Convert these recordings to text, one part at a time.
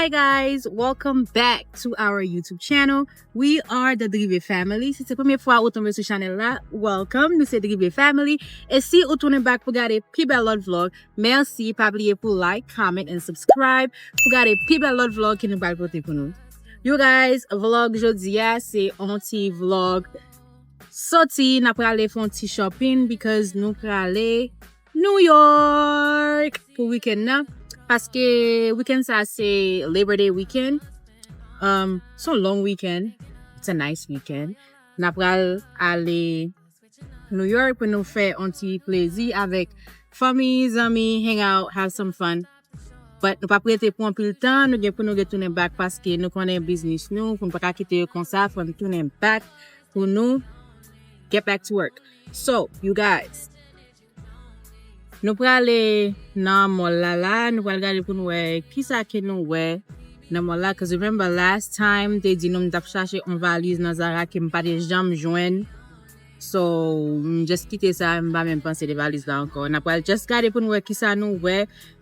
Hi guys, welcome back to our YouTube channel. We are the 𝐒𝐿𝐵 family. Si c'est la première fois que vous tombez sur channel là, welcome. Nous c'est 𝐒𝐿𝐵 family. Et si vous tournez back pour regarder plus belle l'autre vlog, merci, pas oublier pour like, comment and subscribe. Pour regarder plus belle l'autre vlog qui nous va porter pour nous. You guys, vlog aujourd'hui c'est un petit vlog sorti, n'a pas aller faire un petit shopping because nous pour aller New York pour week-end là. Parce que weekend ça c'est Labor Day weekend. It's a long weekend. It's a nice weekend. N'a pral aller New York pour nous faire un petit plaisir avec famille, amis, hang out, have some fun. But nous pas prêter pour un peu de temps, nous pour nous retourner back parce que nous connaissons business nous, pour ne pas quitter comme ça, pour nous tourner back pour nous get back to work. So, you guys, nous pour aller dans mall là, nous pour regarder pour nous qui ça que nous dans mall là, because remember last time they dit nous t'a chercher une valise dans Zara qui me pas de jamais joindre. So, just quitter ça, me pas même penser des valises là encore. N'a pas just regarder pour nous qui ça nous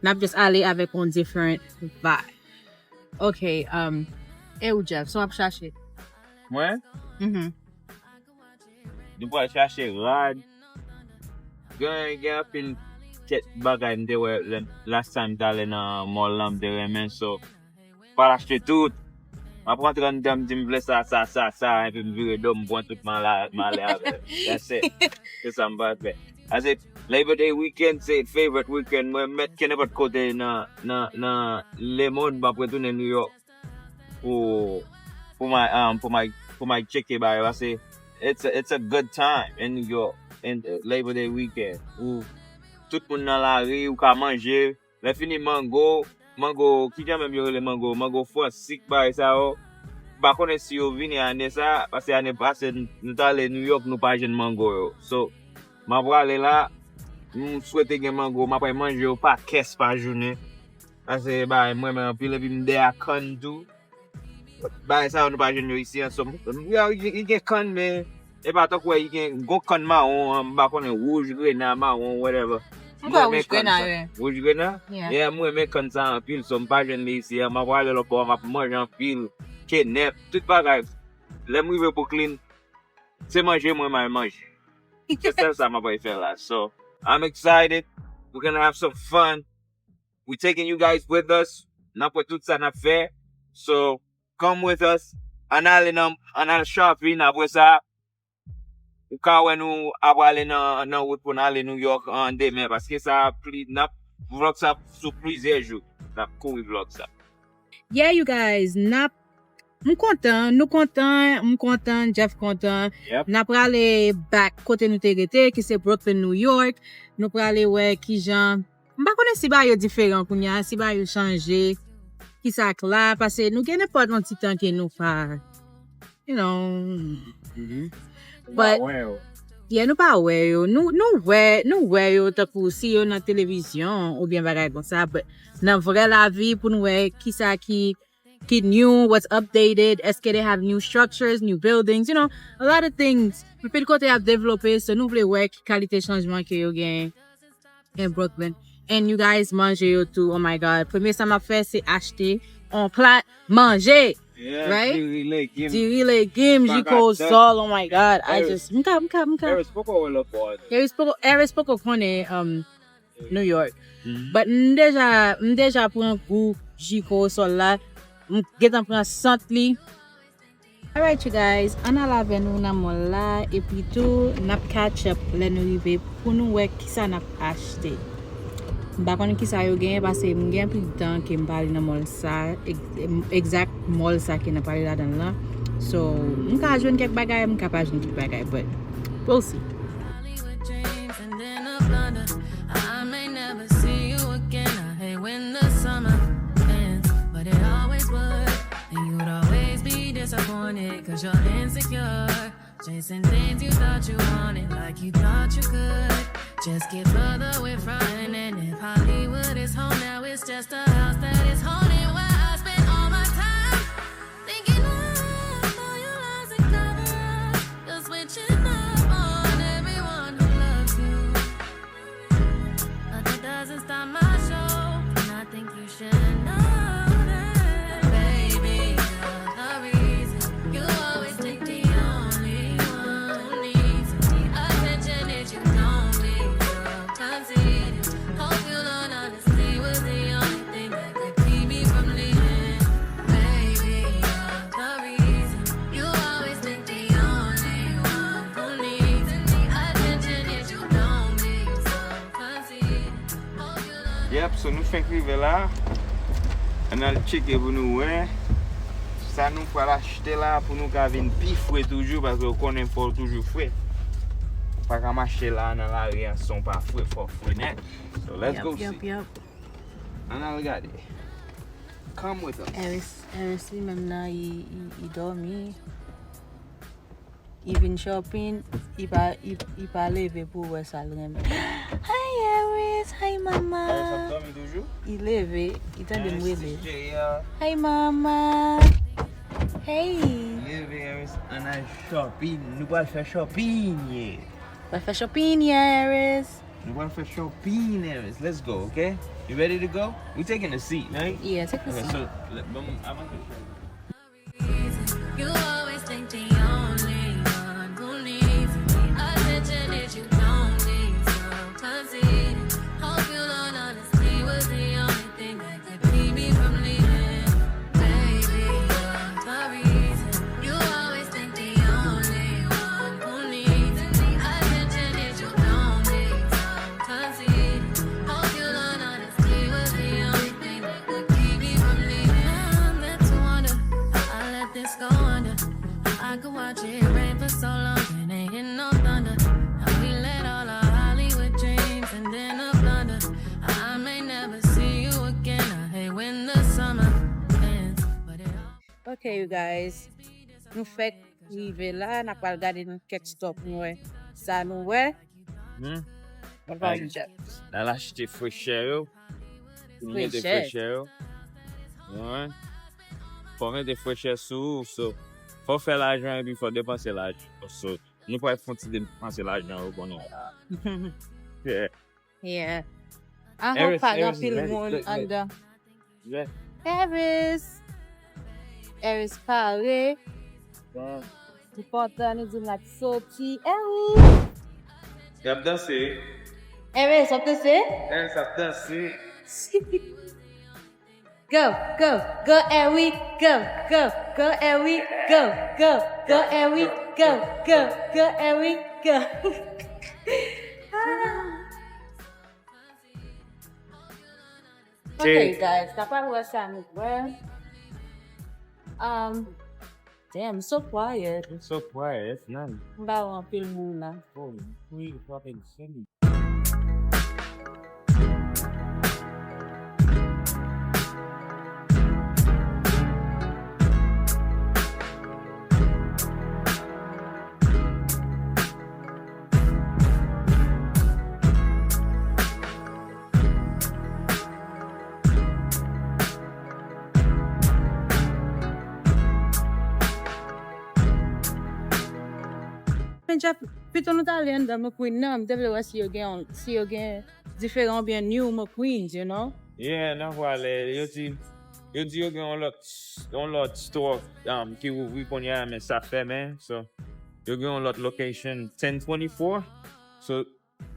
n'a just aller avec un different vibe. Okay, et où Jeff, so on va chercher. Ouais? Nous pour chercher rad. Gain pile tête bagay m'te ouais last time d'aller dans mall là m'te remen so pas acheter tout. Ma prendre dans dame dit me ça et puis me virer d'homme bon tout mal avec. That's it. C'est ça me fait. As it Labor Day weekend c'est favorite weekend moi mettre que n'importe côté dans le monde va retourner New York pour my chicken bar parce que it's a good time in New York in Labor Day weekend où tout le monde dans la rue ou ka manger les fini mango qui j'aime bien le mango fois sick by ça pas connait si yo vini année ça parce que année passée nous allé New York nous pas jeune mango yo. So m'a aller là nous souhaiter gen mango m'a pas manger pas caisse par journée parce que bah moi même puis me de à con tout bah ça nous pas jeune ici ensemble il get con mais et pas tant quoi il get go con marron pas connait rouge grenat marron whatever. Rouge grenat. Rouge grenat? Yeah, moi mais comme ça en pile so pas jeune ici m'a aller là pour m'a manger en pile kidnap tout bagage. Les m'rive pour clean. C'est manger moi manger. C'est ça m'a pas faire là. So, I'm excited. We're going to have some fun. We're taking you guys with us. N'a pas tout ça n'a fait. So, come with us. On a shopping après ça. Ou quand nous aller dans route pour aller New York en demain parce que ça n'a vlog ça sur plusieurs jours. N'a cool vlog ça. Yeah, you guys, nous content, Jeff content. Yep. N'a pas aller back côté nous t'érité qui c'est Brooklyn, New York. Nous pour aller qui gens. M'pa connait si ba yo différent pour nya, si ba yo changer. Qui ça là parce que nous gagne pas un petit temps que nous faire. You know. But yeah, nous pas ouais yo. Nous ouais yo ta pour si yo dans télévision ou bien bagay comme ça, but dans vraie la vie pour nous qui ça qui new, what's updated, est-ce que they have new structures, new buildings, you know, a lot of things. Puis de côté have développé, so nous voulons voir qualité changement que yo gain in Brooklyn. And you guys mangez yo tout, oh my god. Premier ça m'a fait c'est acheter un plat manger. Yeah, right? Diri légumes, 𝐒𝐿𝐵 sol, oh my god. I just m'ka. Eris poko wala for. Eris poko connaît New York. But déjà pour un goût 𝐒𝐿𝐵 sol là. Get on prend centli. Alright you guys, on a lavé nous na mall là et puis tout n'a catch up les nous arriver pour nous voir qui ça n'a acheté. Ba connait qui ça yo gain parce que m'gain plus de temps que m'parler dans mall ça exact mall ça qui n'a parlé là dedans là. So, m'ka joindre quelques bagages, m'ka pas joindre quelques bagages but we'll see. Disappointed cause you're insecure, chasing things you thought you wanted like you thought you could. Just get further away from it, and if Hollywood is home now, it's just a house that is haunted where I spend all my time thinking of all your lies and cover up. You're switching up on everyone who loves you, but that doesn't stop my show, and I think you should know that. rive là. On a le checker pour nous, ouais. Ça nous faut l'acheter là pour nous qu'à venir plus frais toujours parce que on connaît pas toujours frais. Pas qu'à marcher là dans la rue, sont pas frais, faut frais net. So let's go see. Yep. On a regardé. Come with us. Eris lui-même là, il dormit. Il vient shopping, il pas lever pour voir ça lui-même. Hi Eris, hi mama. Ça dormi toujours? Il levé, il t'a de lever. Yeah. Hi mama. Hey. Eris, on a shopping. Nous allons faire shopping. Va faire shopping, yeah, Eris. Nous allons faire shopping, Eris. Let's go, okay? You ready to go? We're taking a seat, right? Yeah, take a Okay, seat. so I'm going to show you. You always think the only one who needs attention is you don't need some conceit. Hope you learn honesty was the only thing that could keep me from leaving. Baby, you're the reason. You always think the only one who needs attention is you don't need some conceit. Hope you learn honesty was the only thing that could keep me from leaving. I'm left to wonder how I let this go under. I could watch it rain for so long and ain't hit no thunder. How we let all our Hollywood dreams and then a blunder. I may never see you again. I hate when the summer ends, but it all. Okay, you guys. Nous fait arriver là, n'a pas regardé quelques stop nous. Ça nous ouais. On va Like, le jet. Là, l'acheter fraîcheur. Pour mettre des Fraîcheur. fraîcheurs. Ouais. Faut mettre des fraîcheurs sous. So, faut faire l'argent et puis faut dépenser l'argent. So, nous pouvons faire dépenser l'argent au bon nom. Yeah. Yeah. I Eris, hope I Eris got is feel ready. one Look. under. Yeah. Eris parle. Le porteur nous dit la sortie. Eris. Il a dansé. Eris, on te sait? Eris a dansé. Go, Eris, go, Eris, go, Eris, go, Eris, go. Okay, guys, kapag was well. Damn, so quiet. It's so quiet. It's none. Bawang film muna. Oh, we fucking silly. Pencha, piton nou talen dan mwen queen nan, devle wè si yo gen diferent bien new mwen queens, you know? Yeah, nan wale, yo di yo gen on lot store ki we pon ya men sa fe men. So, yo gen on lot location 1024. So,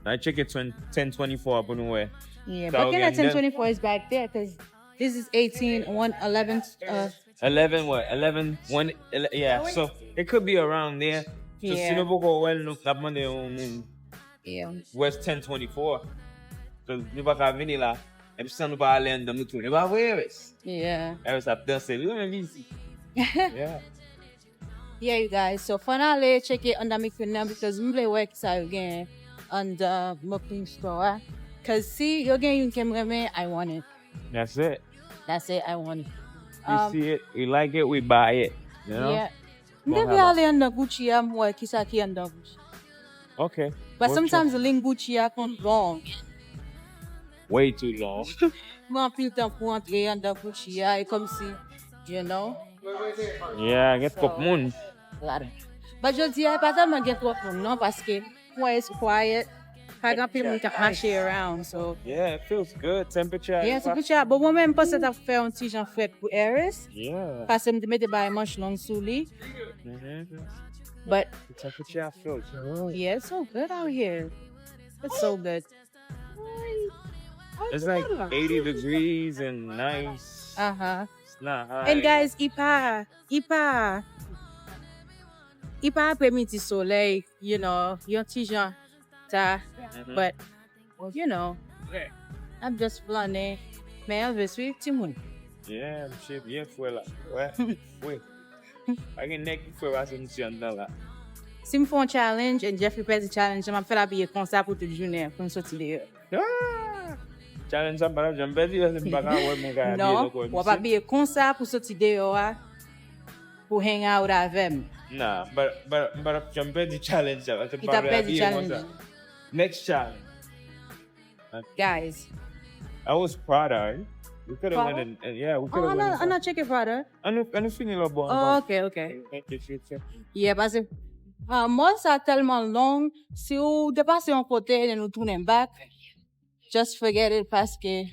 I check it 1024 pou nou we. Yeah, So but again, again, 1024 is back there because this is 18, 111. 11 what? 11 1 yeah. So, it could be around there. So, Yeah. si nou poko well nou kap mande on Yeah. West 1024. So, nou pa ka vini la. Epi san nou pa ale an dam nou tou. Nou pa vwe Eris. Yeah. Eris ap danse. Li yon visi. Yeah. Yeah, you guys. So finally, check it under my queen now because we play work so again under my queen store. Cause see, you again you can me, I want it. That's it. That's it, I want it. We see it, we like it, we buy it. You know? Yeah. Won't Maybe have I'll under Gucci, I'm work kisaki under Gucci. Okay. But We'll sometimes the link Gucci I come long. check. Way too long. Moi, plus temps pour entrer under Gucci, I come see, you know? Yeah, I get pop moon. Claro. But je dis, pas tellement get trop pour non parce que moi it's quiet. Pas grand people can marcher around, so. Yeah, it feels good. Temperature. Yeah, c'est petit. But moi-même, pas ça faire un petit genre frais pour Eris. Yeah. Parce que je mettais pas manche longue sous lui. But The temperature feels good. yeah, it's so good out here. It's so good. It's like 80 degrees and nice. Uh-huh. It's not high. And guys, ipa après-midi soleil, you know, yon petit genre ta, but you know, I'm just planning. Mais Elvis, oui, Timoun. Yeah, monsieur, bien fouet là. Ouais, oui. Avec un nec qui fait la solution dans là. Si me font un challenge et Jeffrey fait un challenge, je vais faire habiller comme ça pour toute journée pour me sortir dehors. Ah! Challenge ça, par exemple, j'aime bien dire, c'est pas grave, mon gars. Non, on va pas habiller comme ça pour sortir dehors, pour hang out avec moi. Nah, but j'aime bien dire challenge ça. Qui t'a fait du challenge? Next challenge. Guys. I was proud of it. We could have went and yeah, we could have went. I'm not checking brother. On fini le bon. Oh, okay. Yeah, parce que moi, ça tellement long. Si vous dépassez un côté et nous tournons back, just forget it parce que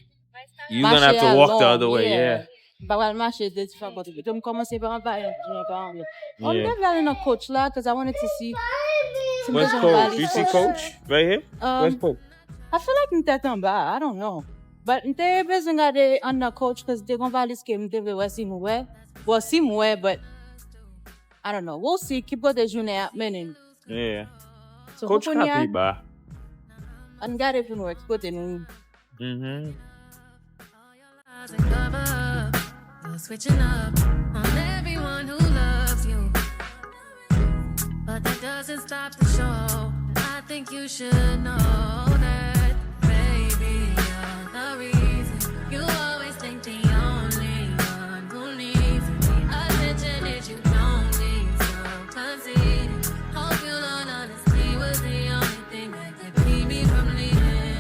you're gonna have to walk the other way, yeah. Bah, ouais, marcher de différents côtés. Donc, commencer par un pas, on devait aller dans coach là, because I wanted to see. Where's coach? You see coach right here? Where's coach? I feel like m'était en bas. I don't know. But m'était besoin d'aller under coach because they're gonna valise que m'était voir si mouais. Well, si mouais, but I don't know. We'll see. Keep the journée happening. Yeah. So coach happy, bah. And got it from work. Put in. You're switching up on everyone who loves you, but that doesn't stop the show. I think you should know that, baby, you're the reason. You always think the only one who needs the attention is you don't need, so concede. Hope you learn honesty was the only thing that could keep me from leaving.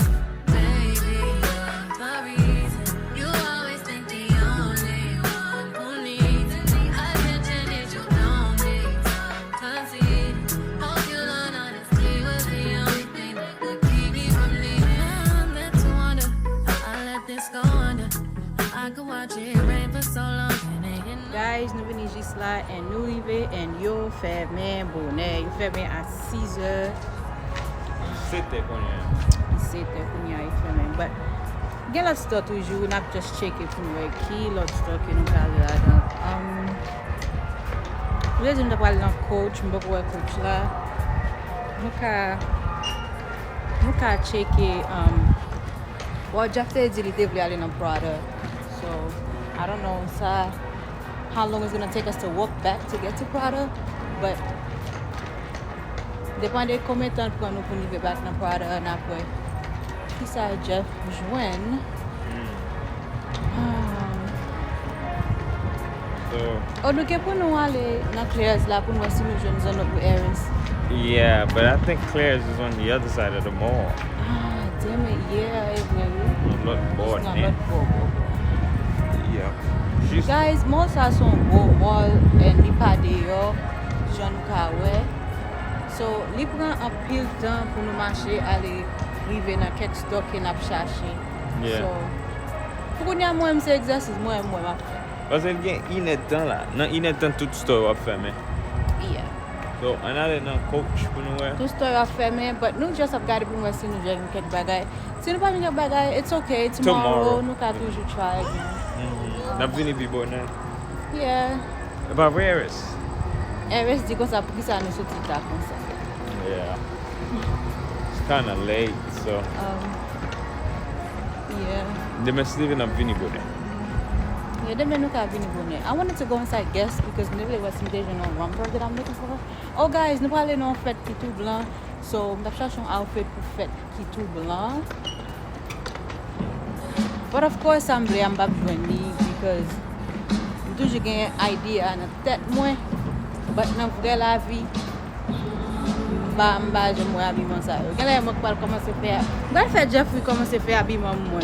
Baby, you're the reason. You always think the only one who needs the attention is you don't need, so concede. Hope you learn honesty was the only thing that could keep me from leaving. I'm meant to wonder how I let this go under. I could watch it rain for so long and ain't enough. Guys, nous venons juste là et nous arrivons et yo fait mes bonnet. Yo fait mes à 6 heures. C'était qu'on C'était pour y fait mes. But, get l'autre stuff toujours, not just check it pour nous qui l'autre stuff que nous parlons là-dedans. Je vais dire parler dans coach, je vais voir coach là. Nous ka checker well, Jeff dit il était voulu aller dans Prada. So, I don't know how long it's going to take us to walk back to get to Prada, but dépend de combien de temps pour nous arriver back dans Prada et après. Qui ça Jeff joindre? So, Nous pour nous aller dans Claire's là pour nous si nous jeunes zone pour Eris. yeah, but I think Claire's is on the other side of the mall. Damn it, yeah, it will. Look bored, Not man. Yeah. She's Guys, most are some wall and li pa de yo, Jean Kawe. So, li pran an pil tan pou nou marcher aller rive nan kek stock en ap chache. Yeah. So, pou koun ya mwen mse exercice, mwen ap fè. parce qu'il y a inet temps là. Non, inet temps toute store a fermé. Yeah. So, on a nan coach pour nous voir. Tout store ap fermé, but nou just ap gade pou mwen si nou jen kek bagay. Si nou pa jen kek bagay, it's okay. Tomorrow nou ka toujou try again. N'a vini bi bon nan. Yeah. About Eris. Eris di kon sa pou ki sa nou soti ta kon sa. Yeah. It's kind of late, so. Yeah. They must live in a vini bon nan. Yeah, them no ka vini bonnet. I wanted to go inside guest because maybe there was some Asian on romper that I'm looking for. Oh guys, nous parlons non fête qui tout blanc. So, je cherche un outfit pour fête qui tout blanc. But of course, I'm pas joindre because I'm toujours gain idea dans tête moi. But dans vraie la vie, je me habillement ça. Quand là, moi pas commencer faire. Quand fait Jeffrey commencer faire habillement moi.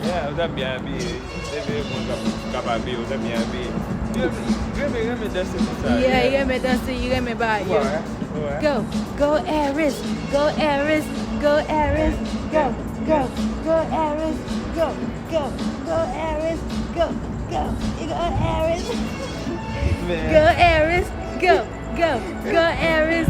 Yeah, vous êtes bien habillé. C'est bien, vous êtes habillé, vous êtes bien habillé. Il aime danser pour ça. Yeah, il aime danser, il aime bailler. Ouais. Go Eris, go Eris, go Eris, go Eris, go Eris, go Eris, go Eris, go Eris.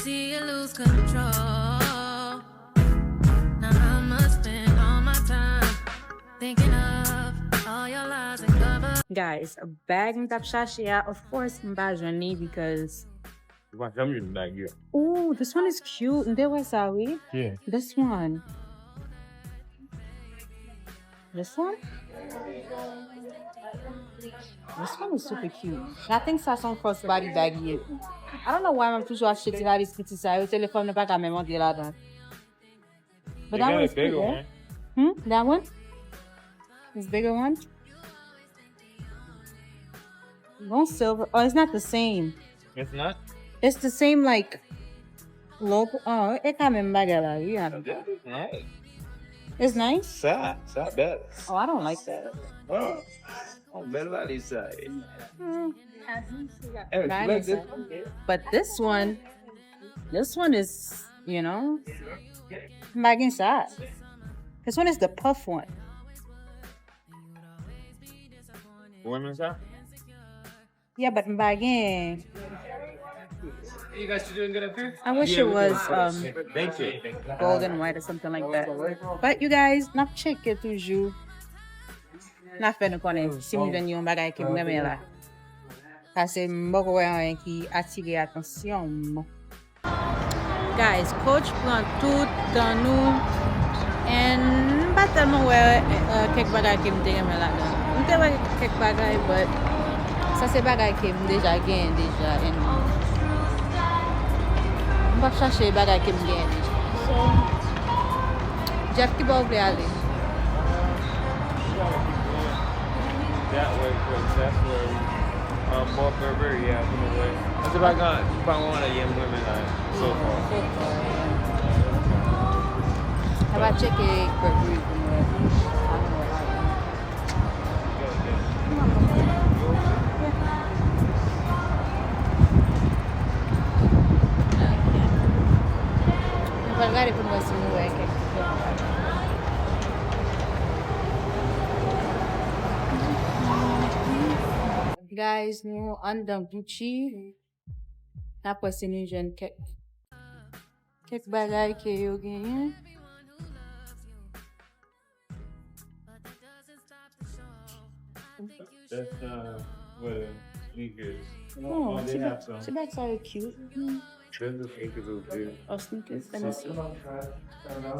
see you lose control. Now I must spend all my time thinking of all your lies and cover. Guys, a bag ng tapshashia, of course, mbajani because. Oh, this one is cute. Nde wasawi? Yeah. This one. This one? This one is super cute. I think ça son crossbody bag here. I don't know why I'm toujours acheté la biscuit ça. Au téléphone, ne pas quand même on dit là-dedans. But that one is cute, yeah? That one? This bigger one? No silver. Oh, it's not the same. It's not? It's the same, like, local. Oh, it come in bagala. Yeah. Nice. It's nice? Sad bad. Oh, I don't like that. Oh, better than this side. But this one is, you know, bag inside. This one is the puff one. Women's out? Yeah, but bagging. You guys doing good up here? I wish it was Thank you. gold and white or something like that. But you guys, not check it toujours. Na fait nous connaître si nous donnions un bagage qui me met là. Parce que beaucoup de qui attire attention. Guys, coach prend tout dans nous and pas tellement quelques bagages qui me met là. On te voit quelques bagages, but ça c'est bagages qui me déjà gagné déjà et on va chercher bagages qui me gagné déjà. So Jeff qui va ouvrir aller. That way, because that's where more Burberry, yeah, from the way. That's if I want a young women so far. How about check it Burberry from where? Magari pun masih mulai kayak gitu. Guys, nous andam Gucci. Après c'est une jeune quelques bagages que yo gagne. That's what sneakers. Oh, they have some. so that's so cute. There's the sneakers over there. Oh, sneakers. Let me see.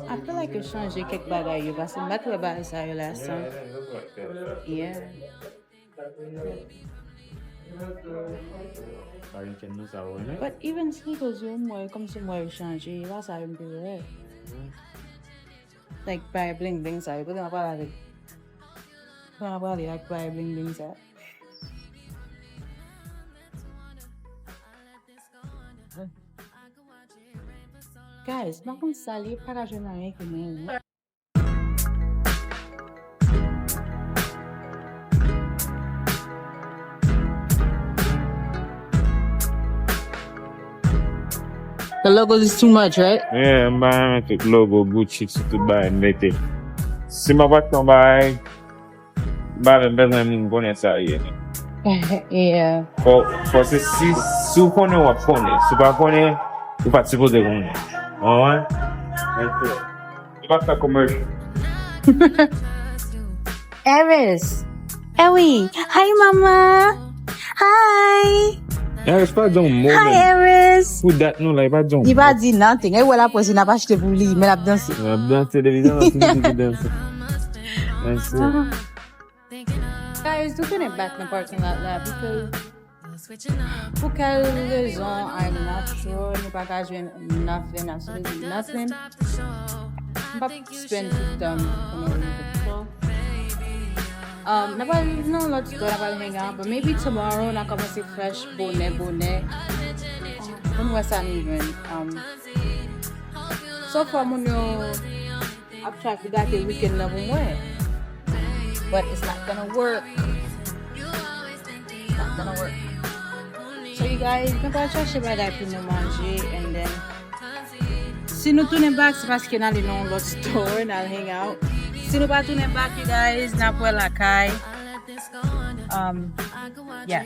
I feel like it's changé quelques bagages parce que je ne pas ça last Yeah, time. it looks like that. Yeah. You can lose our winner. But even sneakers, moi comme si moi changé, là ça me fait like by bling bling ça, peut on pas avec. On va aller avec by bling bling ça. Guys, ma comme ça les pas je n'ai rien que moi. The logo is too much, right? Yeah, I'm buying the logo Gucci to buy nete. Si ma va tomber, ba besoin de bonne ça hier. Yeah. Parce que si vous connaissez ou pas connaissez, si vous pas connaissez, vous pas supposé connaître. Ouais. C'est pas ça commercial. Eris. Ewi. Hi, Mama. Hi. Yeah, it's pas donc moment. Hi, Eris. Who that no like pas donc. Il va dire nothing. Et voilà, pour n'a pas acheté pour lui, mais la danse. Dans télévision, on danse. That's it. Guys, do turn it back in the parking lot là because for quelle raison, I'm not sure. No package nothing, absolutely nothing. I'm about to spend it no let's go about hang out, but maybe tomorrow na come see fresh bonnet. When was that even? So far, I've tried to get the weekend level way. But it's not gonna work. It's not gonna work. So you guys, you can go chercher bagay pour nous manger and then si nous tournons back, c'est parce que nous allons dans l'autre store and I'll hang out. Si nous pas tourner back, you guys, n'a pas la caille. Yeah.